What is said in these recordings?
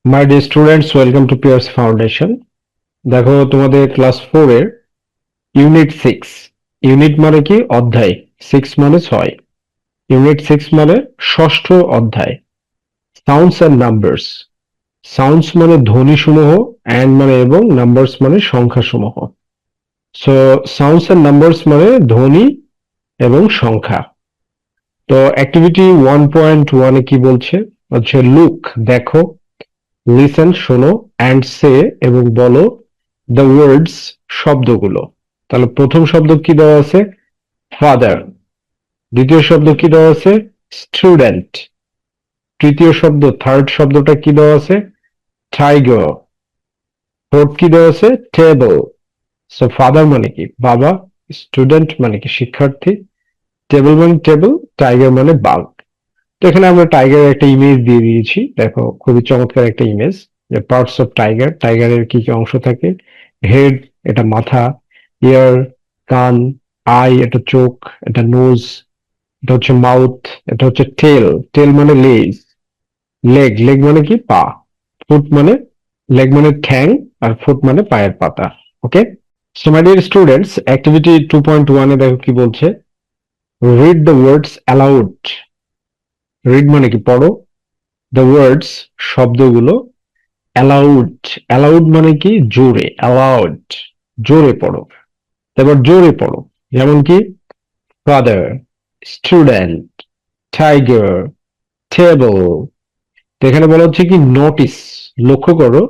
My dear students, welcome to Pierce Foundation. দেখো, তোমাদের class 4 এর ইউনিট 6। ইউনিট মানে কি? অধ্যায়। 6 মানে 6। ইউনিট 6 মানে ষষ্ঠ অধ্যায়, সাউন্ডস অ্যান্ড নাম্বারস। সাউন্ডস মানে ধ্বনি সমূহ, অ্যান্ড মানে এবং, নাম্বারস মানে সংখ্যা সমূহ। সো সাউন্ডস অ্যান্ড নাম্বারস মানে ধ্বনি এবং সংখ্যা। তো অ্যাক্টিভিটি 1.1 এ কি বলছে? হচ্ছে লুক, দেখো, লিসেন শোনো, অ্যান্ড সে এবং বলো দ্য ওয়ার্ডস শব্দগুলো। তাহলে প্রথম শব্দ কি দেওয়া আছে? ফাদার। দ্বিতীয় শব্দ কি দেওয়া আছে? স্টুডেন্ট। তৃতীয় শব্দ, থার্ড শব্দটা কি দেওয়া আছে? টাইগার। ফোর্থ কি দেওয়া আছে? টেবল। সো ফাদার মানে কি? বাবা। স্টুডেন্ট মানে কি? শিক্ষার্থী। টেবল মানে টেবিল। টাইগার মানে বাঘ। তো এখানে আমরা টাইগারের একটা ইমেজ দিয়ে দিয়েছি। দেখো, খুবই চমৎকার একটা ইমেজ। যে পার্টস অফ টাইগার, টাইগারের কি কি অংশ থাকে? হেড, এটা মাথা। ইয়ার, কান। আই, এটা চোখ। এটা নোজ। এটা হচ্ছে মাউথ। এটা হচ্ছে টেল। টেল মানে লেজ। লেগ, লেগ মানে কি? পা। ফুট মানে, লেগ মানে ঠ্যাং, আর ফুট মানে পায়ের পাতা। Okay. So my dear students, activity 2.1 এ দেখো কি বলছে। Read the words aloud. Read মানে কি? পড়ো। দ্য ওয়ার্ডস শব্দগুলো। অ্যালাউড, অ্যালাউড মানে কি? জোরে। অ্যালাউড, জোরে পড়ো। এবার জোরে পড়ো। যেমন কি? Father, student, tiger, table. তো এখানে বলা হচ্ছে কি, নোটিস, লক্ষ্য করো,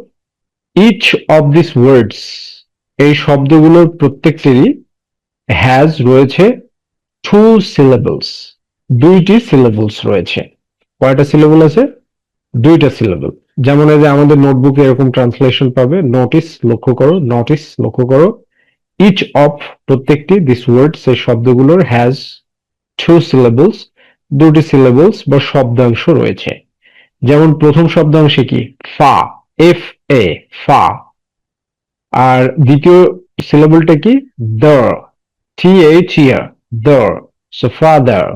ইচ অফ দিস ওয়ার্ডস, এই শব্দগুলোর প্রত্যেকটিরই হ্যাজ রয়েছে টু সিলেবলস, দুইটি সিলেবলস রয়েছে। কয়টা সিলেবল আছে? দুইটা সিলেবল। যেমন এই যে আমাদের নোটবুকে এরকম ট্রান্সলেশন পাবে, নোটিস, লক্ষ্য করো, নোটিস, লক্ষ্য করো। ইচ অফ, প্রত্যেকটি, দিস ওয়ার্ডস, এই শব্দগুলোর, হ্যাজ টু সিলেবলস, দুটি সিলেবলস বা শব্দাংশ রয়েছে। যেমন প্রথম শব্দাংশে কি? ফা, এফ এ, ফা। আর দ্বিতীয় সিলেবলটা কি? The, T H E R, the. So father.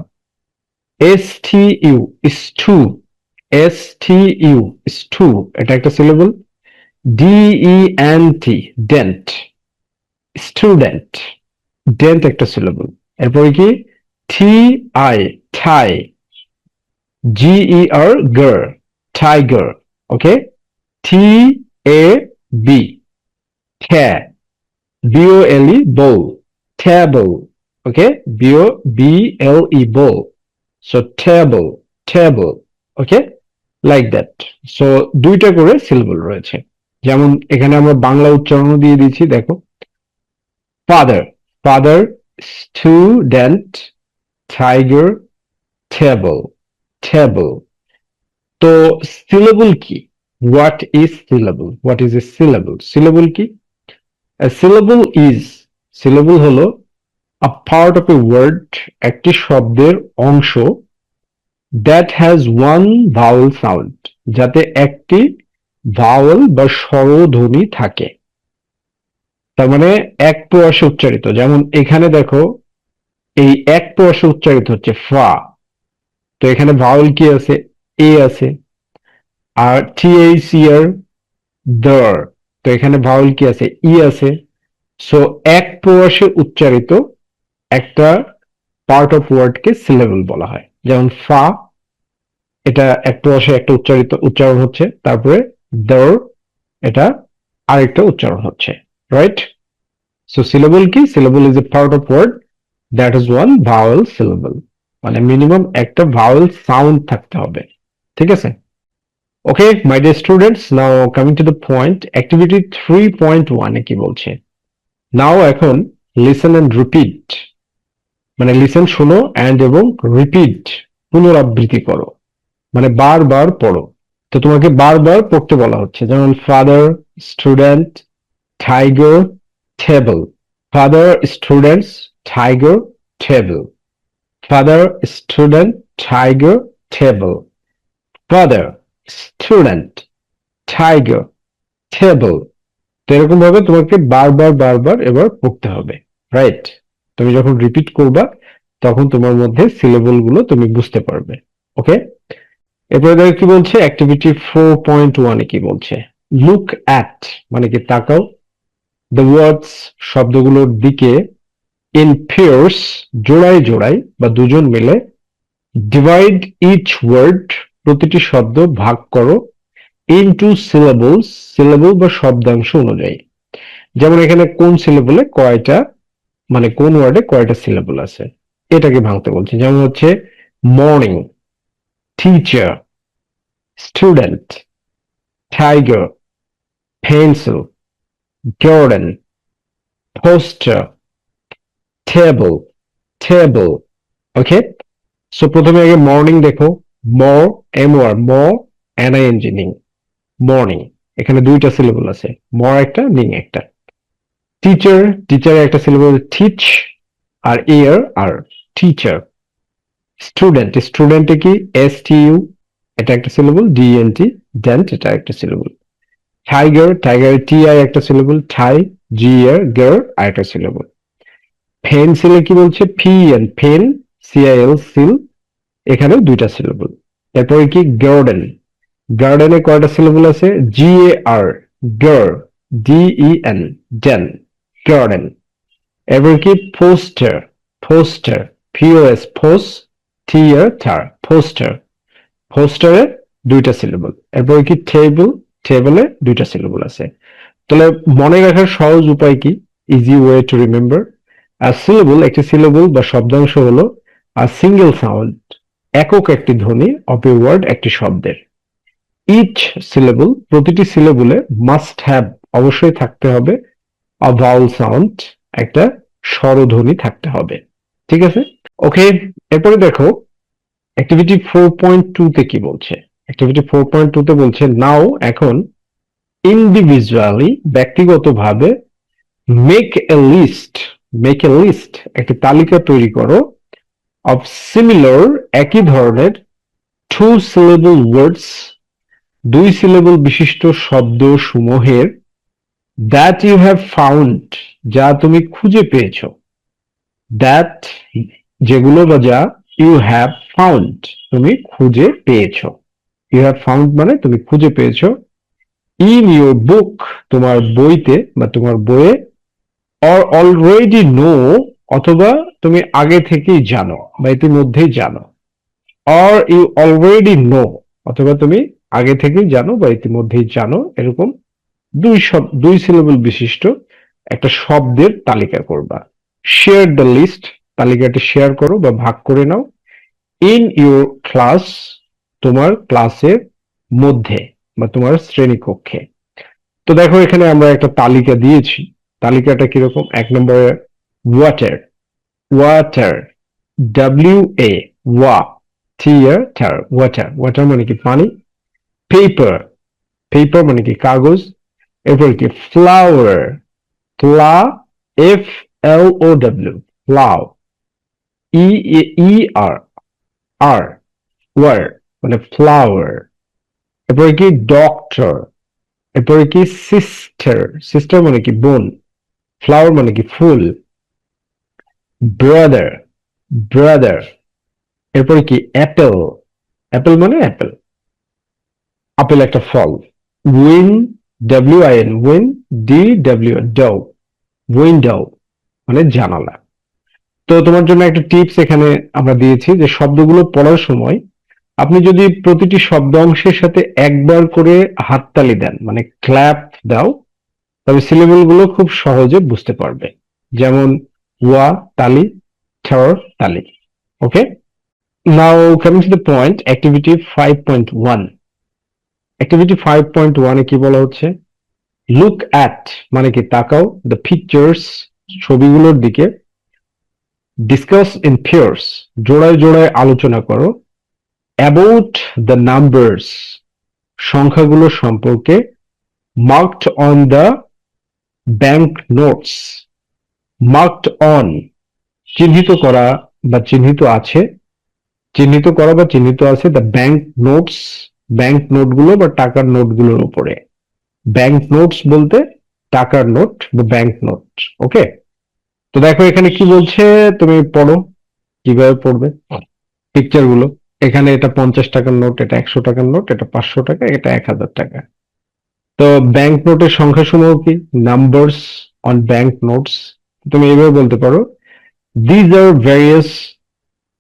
S T U, stu. S T U, stu, এটা একটা syllable. D E N T, dent, student. Dent একটা সিলেবল। এরপরে কি? T I, ti. G E R, ger, tiger. Okay. T A B, ta. B L E, ble, table. Okay. B B L E, ble. So table, table. Okay, like that. So দুইটা করে syllable রয়েছে। যেমন এখানে আমরা বাংলা উচ্চারণও দিয়ে দিচ্ছি, দেখো। Father, father, student, tiger, table, table. তো সিলেবল কি? What is syllable? What is a syllable? Syllable কি? সিলেবল ইজ, সিলেবল হলো a part of a word, একটি শব্দের অংশ, that has one vowel sound, যাতে একটি ভাওয়েল বা স্বরধ্বনি থাকে। তার মানে এক প্রয়াসে উচ্চারিত। যেমন এখানে দেখো, এই এক প্রয়াসে উচ্চারিত হচ্ছে ফা। তো এখানে ভাওয়েল কি আছে? এ আছে। আর টি এইচ ইয়ার, দর। তো এখানে ভাওয়েল কি আছে? ই আছে। সো এক প্রয়াসে উচ্চারিত একটা পার্ট অফ ওয়ার্ড কে সিলেবল বলা হয়। যেমন ফা, এটা এক প্রয়াসে একটা উচ্চারণ হচ্ছে। তারপরে দর, এটা আরেকটা উচ্চারণ হচ্ছে। রাইট? সো সিলেবল কি? Syllable is a part of word that is one vowel syllable. মানে মিনিমাম একটা ভাওয়েল সাউন্ড থাকতে হবে। ঠিক আছে? Okay my dear students, now coming to the point, activity 3.1 এ কি বলছে? নাও এখন লিসেন এন্ড রিপিট, মানে লিসেন, শোনো, অ্যান্ড এবং রিপিট, পুনরাবৃত্তি করো, মানে বারবার পড়ো। তো তোমাকে বারবার পড়তে বলা হচ্ছে। যেমন father, student, tiger, table. Father, students, tiger, table. Father, student, tiger, table. Father, student, tiger, table. তো এরকম ভাবে তোমাকে বারবার বারবার এবার পড়তে হবে। রাইট? তুমি যখন রিপিট করবা, তখন তোমার মধ্যে সিলেবল গুলো তুমি বুঝতে পারবে। ওকে। এরপরে দেখো কি বলছে, অ্যাক্টিভিটি 4.1 এ কি বলছে, লুক অ্যাট মানে কি তাকাও, দ্য ওয়ার্ডস শব্দগুলোর দিকে, ইন পেয়ার্স জোড়ায় জোড়ায় বা দুজন মিলে, ডিভাইড ইচ ওয়ার্ড প্রতিটি শব্দ ভাগ করো, ইনটু সিলেবলস সিলেবল বা শব্দাংশ অনুযায়ী। যেমন এখানে কোন সিলেবলে কয়টা, মানে কোন ওয়ার্ডে কয়টা সিলেবল আছে এটাকে ভাঙতে বলছে। যেমন হচ্ছে morning, teacher, student, tiger, pencil, garden, poster, table, table. Okay, so প্রথমে আগে মর্নিং দেখো, ম, এম ওয়ার ম, এনআইএনজি, মর্নিং, এখানে দুইটা সিলেবল আছে, মর একটা, নিং একটা। টিচার, টিচারের একটা সিলেবল টিচ, আর ইয়ার আর টিচার। স্টুডেন্ট, স্টুডেন্টে কি এস টি ইউ, এটা একটা সিলেবল, ডিএনটি ডেন্ট, এটা একটা syllable. Tiger, tiger T I একটা সিলেবল, ঠাই, জি এর গার আর একটা সিলেবল। পেন্সিলে কি বলছে, P N pen, CIL cil, এখানে দুইটা সিলেবল। এরপরে কি গার্ডেন, গার্ডেনে কয়টা সিলেবল আছে, জি এ আর গার, ডিই এন ডেন, গার্ডেন। এবার কি পোস্টার, পোস্টার, পিওএস পোস, টি এর থার, পোস্টার, পোস্টারে দুইটা সিলেবল। এরপর কি টেবিল, টেবিলে দুইটা সিলেবল আছে। তাহলে মনে রাখার সহজ উপায় কি, ইজি ওয়ে টু রিমেম্বার, আর সিলেবল একটি সিলেবল বা শব্দাংশ হলো আর সিঙ্গেল সাউন্ড, একক একটি ধ্বনি, অফ এ ওয়ার্ড একটি শব্দের। ইচ সিলেবল প্রতিটি সিলেবলে মাস্ট হ্যাভ অবশ্যই থাকতে হবে, আ ভাওয়াল সাউন্ড একটা স্বরধ্বনি থাকতে হবে। ঠিক আছে, ওকে। এরপরে দেখো অ্যাক্টিভিটি 4.2 তে কি বলছে, অ্যাক্টিভিটি 4.2 তে বলছে নাও এখন, ইন্ডিভিজুয়ালি ব্যক্তিগতভাবে, make a list, make a list একটি তালিকা তৈরি করো, অফ সিমিলার একই ধরনের, টু সিলেবল ওয়ার্ডস দুই সিলেবল বিশিষ্ট শব্দ সমূহের, দ্যাট ইউ হ্যাভ ফাউন্ড যা তুমি খুঁজে পেয়েছো, দ্যাট যেগুলো বা যা, ইউ হ্যাভ ফাউন্ড তুমি খুঁজে পেয়েছো, ইউ হ্যাভ ফাউন্ড মানে তুমি খুঁজে পেয়েছো, ইন ইউর বুক তোমার বইতে বা তোমার বইয়ে, অর অলরেডি নো অথবা তুমি আগে থেকেই জানো বা ইতিমধ্যেই জানো, অর ইউ অলরেডি নো অথবা তুমি আগে থেকেই জানো বা ইতিমধ্যেই জানো, এরকম দুই সিলেবল বিশিষ্ট একটা শব্দের তালিকা করবা। শেয়ার দ্য লিস্ট তালিকাটি শেয়ার করো বা ভাগ করে নাও, ইন ইউর ক্লাস তোমার ক্লাসের মধ্যে বা তোমার শ্রেণীকক্ষে। তো দেখো এখানে আমরা একটা তালিকা দিয়েছি, তালিকাটা কিরকম, এক নম্বরে ওয়াটার, ওয়াটার, ডাব্লিউ এ ওয়া, থিয়েটার, ওয়াটার, ওয়াটার মানে কি পানি। পেপার, পেপার মানে কি কাগজ। এরপর কি flower, flow, F L O W, flow, E E R R, wer মানে ফ্লাওয়ার। এরপরে কি ডক্টর, এরপরে কি সিস্টার, সিস্টার মানে কি বোন, ফ্লাওয়ার মানে কি ফুল। Brother, brother. এরপরে কি অ্যাপেল, অ্যাপেল মানে অ্যাপেল, আপেল একটা ফল। Win, W I N win, D W dow, window মানে জানালা। তো তোমার জন্য একটা টিপস এখানে আমরা দিয়েছি যে শব্দগুলো পড়ার সময় আপনি যদি প্রতিটি শব্দ অংশের সাথে একবার করে হাততালি দেন, মানে ক্ল্যাপ দাও, তবে সিলেবল গুলো খুব সহজে বুঝতে পারবে। যেমন ওয়া তালি, থর তালি। Okay, now coming to the point, activity 5.1। Activity 5.1 এ কি বলা হচ্ছে, লুক অ্যাট মানে কি তাকাও, দ্য পিকচার্স ছবিগুলোর দিকে, ডিসকাস ইন পেয়ার্স জোড়ায় জোড়ায় আলোচনা করো, অ্যাবাউট দ্য নাম্বারস সংখ্যাগুলো সম্পর্কে, marked on the bank notes, marked on চিহ্নিত করা বা চিহ্নিত আছে, চিহ্নিত করা বা চিহ্নিত আছে, দ্য ব্যাংক নোটস ব্যাংক নোটগুলো বা টাকার নোটগুলোর উপরে। ব্যাংক নোটস বলতে টাকার নোট বা ব্যাংক নোট। ওকে, তো দেখো এখানে কি বলছে, তুমি পড়ো, কিভাবে পড়বে পিকচার গুলো। এখানে এটা 50 টাকার নোট, এটা 100 টাকার নোট, এটা 500 টাকা, এটা 1000 টাকা। তো ব্যাংক নোটের সংখ্যা সমূহ কি? Numbers on bank notes. তুমি এইভাবে বলতে পারো, দিজ আর ভ্যারিয়াস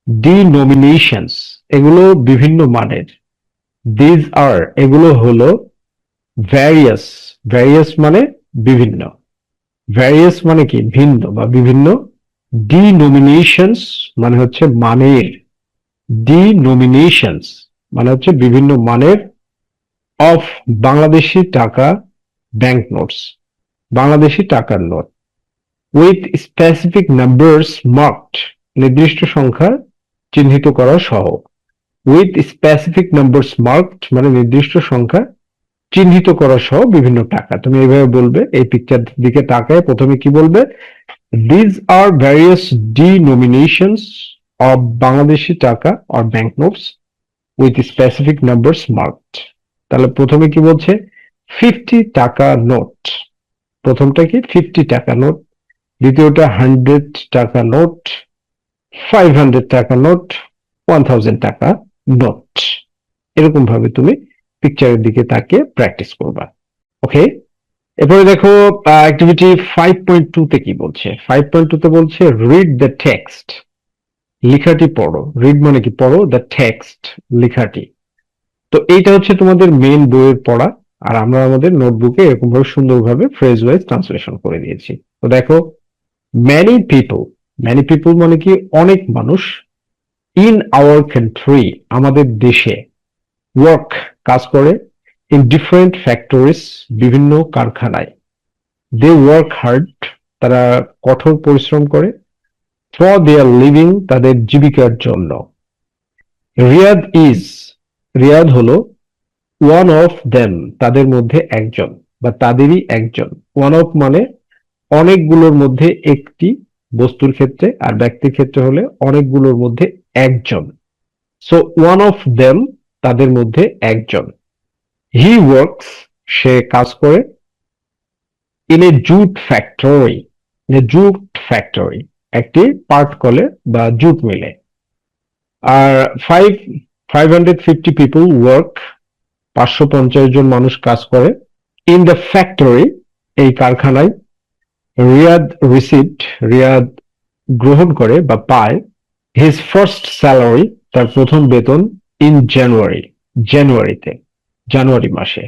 ডিনোমিনেশনস, এগুলো বিভিন্ন মানের। দিজ আর, এগুলো হলো ভ্যারিয়াস, ভ্যারিয়াস মানে বিভিন্ন, ভ্যারিয়াস মানে কি? ভিন্ন বা বিভিন্ন। ডিনোমিনেশনস মানে হচ্ছে মানের, ডিনোমিনেশনস মানে হচ্ছে বিভিন্ন মানের, অফ বাংলাদেশি টাকা ব্যাংক নোটস, বাংলাদেশি টাকার note, with specific numbers marked, নির্দিষ্ট সংখ্যা চিহ্নিত করা সহ। উইথ স্পেসিফিক নাম্বারস মার্কড মানে নির্দিষ্ট সংখ্যা চিহ্নিত করা সহ বিভিন্ন টাকা। তুমি এইভাবে বলবে, এই পিকচার দিকে তাকায় প্রথমে কি বলবে? These are various denominations of Bangladeshi taka or bank notes with specific numbers marked. তাহলে প্রথমে কি বলছে? 50 টাকা নোট। প্রথমটা কি? 50 টাকা নোট। দ্বিতীয়টা 100 টাকা নোট, 500 টাকা নোট, 1000 টাকা নোট। এরকম ভাবে তুমি পিকচারের দিকে তাকিয়ে প্র্যাকটিস করবা। ওকে, এরপরে দেখো অ্যাক্টিভিটি 5.2 তে কি বলছে? 5.2 তে বলছে রিড দ্য টেক্সট, লেখাটি পড়ো। রিড মানে কি? পড়ো। দ্য টেক্সট, লেখাটি। তো এইটা হচ্ছে তোমাদের মেইন বইয়ের পড়া, আর আমরা আমাদের নোটবুকে এরকম ভাবে সুন্দরভাবে ফ্রেজ ওয়াইজ ট্রান্সলেশন করে দিয়েছি। তো দেখো, ম্যানি পিপল, ম্যানি পিপল মানে কি? অনেক মানুষ, ইন আওয়ার কান্ট্রি, আমাদের দেশে, ওয়ার্ক কাজ করে, ইন ডিফারেন্ট ফ্যাক্টরিজ, বিভিন্ন কারখানায়, দে ওয়ার্ক হার্ড, তারা কঠোর পরিশ্রম করে, ফর দেয়ার লিভিং, তাদের জীবিকার জন্য। রিয়াদ ইজ, রিয়াদ হলো ওয়ান অফ দেম, তাদের মধ্যে একজন বা তাদেরই একজন। ওয়ান অফ মানে অনেকগুলোর মধ্যে একটি, বস্তুর ক্ষেত্রে, আর ব্যক্তির ক্ষেত্রে হলে অনেকগুলোর মধ্যে একজন। সো ওয়ান অফ দেম, তাদের মধ্যে একজন। হি ওয়ার্কস, সে কাজ করে, in a jute factory, jute factory একটি পাট কলে বা জুট মিলে। আর 550 পিপল ওয়ার্ক, 550 জন মানুষ কাজ করে, ইন দ্য ফ্যাক্টরি, এই কারখানায়। রিয়াদ রিসিভড, রিয়াদ গ্রহণ করে বা পায়, হিজ ফার্স্ট স্যালারি, তার প্রথম বেতন, ইন জানুয়ারি, জানুয়ারিতে, জানুয়ারি মাসে।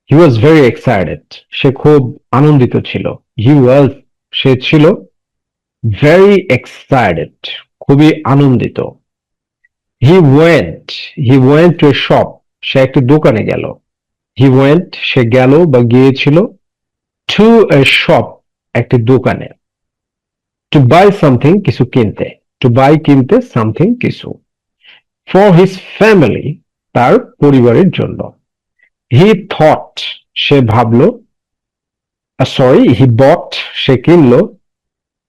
হি ওয়াজ ভেরি এক্সাইটেড, সে খুব আনন্দিত ছিল। হি ওয়াজ, সে ছিল, ভেরি এক্সাইটেড, খুবই আনন্দিত। He went, he went to a shop, সে একটি দোকানে গেল। হি ওয়েন্ট, সে গেল বা গিয়েছিল, টু এ শপ, একটি দোকানে। টু বাই সামথিং, কিছু কিনতে। টু বাই, কিনতে, সামথিং, কিছু। ফর হিজ ফ্যামিলি, তার পরিবারের জন্য। হি থট, সে ভাবলো, সরি, হি বট, সে কিনলো,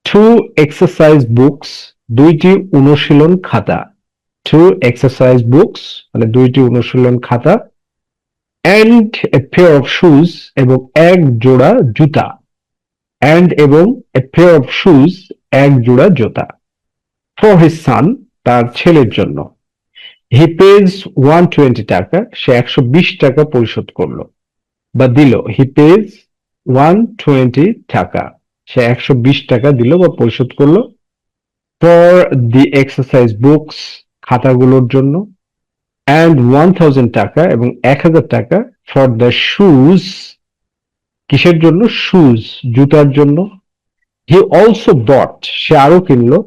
টু এক্সারসাইজ বুকস, দুইটি অনুশীলন খাতা। টু এক্সারসাইজ বুকস মানে দুইটি অনুশীলন খাতা। And a pair of shoes, এবং এক জোড়া জুতা। অ্যান্ড এবং এ পেয়ার অফ শুজ, এক জোড়া জুতা। ফর হিজ সান, তার ছেলের জন্য। হি পেজ 120 টাকা, সে 120 টাকা পরিশোধ করলো বা দিল। হি পেজ 120 টাকা, সে 120 টাকা দিল বা পরিশোধ করলো। ফর দি এক্সারসাইজ বুকস, খাতাগুলোর জন্য। অ্যান্ড 1000 টাকা, এবং 1000 টাকা। ফর দ্য শুজ, কিসের জন্য? শুজ, জুতার জন্য। হি অলসো বট, সে আরো কিনলো,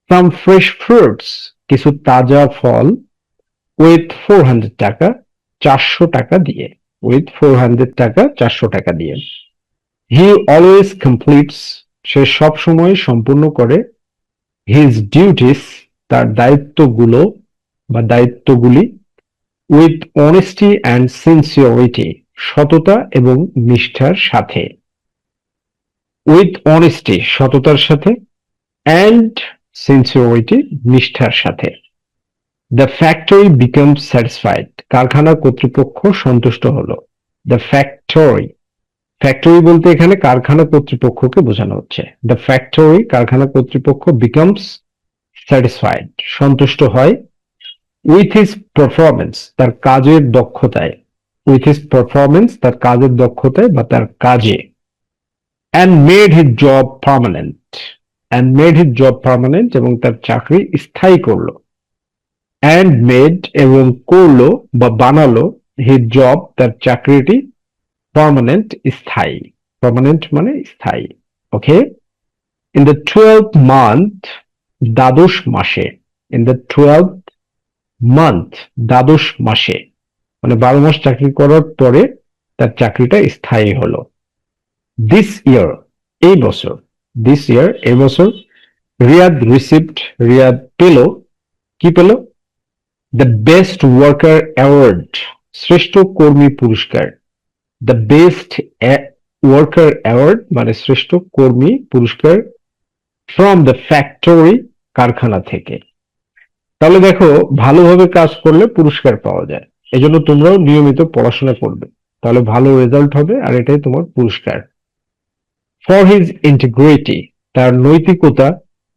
সাম ফ্রেশ ফ্রুটস, কিছু তাজা ফল। উইথ 400 টাকা, 400 টাকা দিয়ে। উইথ 400 টাকা, 400 টাকা দিয়ে। হি অলওয়েজ কমপ্লিটস, সে সব সময় সম্পূর্ণ করে, হিজ ডিউটিস, তার দায়িত্বগুলো বা দায়িত্বগুলি। উইথ অনেস্টি অ্যান্ড সিনসিয়ারিটি, সততা এবং নিষ্ঠার সাথে। উইথ অনেস্টি, সততার সাথে, অ্যান্ড সিনসিয়ারিটি, নিষ্ঠার সাথে। দ্য ফ্যাক্টরি বিকাম স্যাটিসফাইড, কারখানা কর্তৃপক্ষ সন্তুষ্ট হলো। দ্য ফ্যাক্টরি, ফ্যাক্টরি বলতে এখানে কারখানা কর্তৃপক্ষকে বোঝানো হচ্ছে। দ্য ফ্যাক্টরি, কারখানা কর্তৃপক্ষ, বিকামস স্যাটিসফাইড, সন্তুষ্ট হয়। উইথ হিজ পারফরমেন্স, তার কাজের দক্ষতায়, উইথ হিজ পারফরমেন্স, তার কাজের দক্ষতায় বা তার কাজে, and made his job permanent, and made his job permanent, এবং তার চাকরি স্থায়ী করলো, অ্যান্ড মেড এবং করলো বা বানালো, হিজ জব তার চাকরিটি পার্মানেন্ট স্থায়ী, পার্মানেন্ট মানে স্থায়ী। ওকে, ইন দ্য 12th মান্থ, দ্বাদশ মাসে, ইন দ্য 12th মান্থ, দ্বাদশ মাসে, মানে 12 মাস চাকরি করার পরে তার চাকরিটা স্থায়ী হলো। দিস ইয়ার, এই বছর, দিস ইয়ার, এই বছর, রিয়াদ রিসিভড, রিয়াদ পেল, কি পেল? দ্য বেস্ট ওয়ার্কার অ্যাওয়ার্ড, শ্রেষ্ঠ কর্মী পুরস্কার। দ্য বেস্ট ওয়ার্কার অ্যাওয়ার্ড মানে শ্রেষ্ঠ কর্মী পুরস্কার, ফ্রম দ্য ফ্যাক্টরি, কারখানা থেকে। তাহলে দেখো, ভালোভাবে কাজ করলে পুরস্কার পাওয়া যায়, এজন্য তোমরাও নিয়মিত পড়াশোনা করবে, তাহলে ভালো রেজাল্ট হবে, আর এটাই তোমার পুরস্কার। ফর হিজ ইন্টিগ্রিটি, তার নৈতিকতা,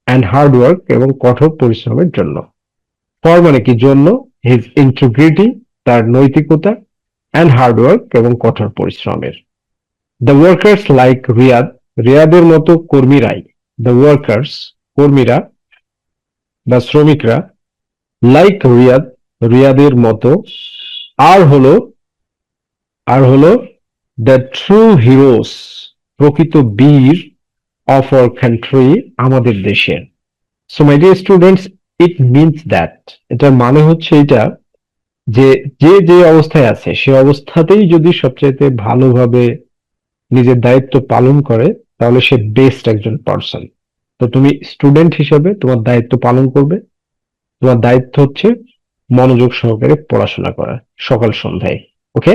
অ্যান্ড হার্ডওয়ার্ক, এবং কঠোর পরিশ্রমের জন্য। ফর মানে কি জন্য, হিজ ইন্টিগ্রিটি, তার নৈতিকতা, অ্যান্ড হার্ডওয়ার্ক, এবং কঠোর পরিশ্রমের। দ্য ওয়ার্কার্স লাইক রিয়াদ, রিয়াদের মতো কর্মীরাই, দ্য ওয়ার্কার্স, কর্মীরা বা শ্রমিকরা, লাইক রিয়াদ, রিয়াদের মতো, আর হলো, আর হলো দ্য ট্রু হিরোস, প্রকৃত বীর, অফ আওয়ার কান্ট্রি, আমাদের দেশের। So my dear students, it means that, এটার মানে হচ্ছে এটা যে যে যে অবস্থায় আছে সে অবস্থাতেই যদি সবচাইতে ভালোভাবে নিজের দায়িত্ব পালন করে, তাহলে সে বেস্ট একজন পার্সন। তো তুমি স্টুডেন্ট হিসেবে তোমার দায়িত্ব পালন করবে। তোমার দায়িত্ব হচ্ছে মনোযোগ সহকারে পড়াশোনা করা, সকাল সন্ধ্যায়। ওকে।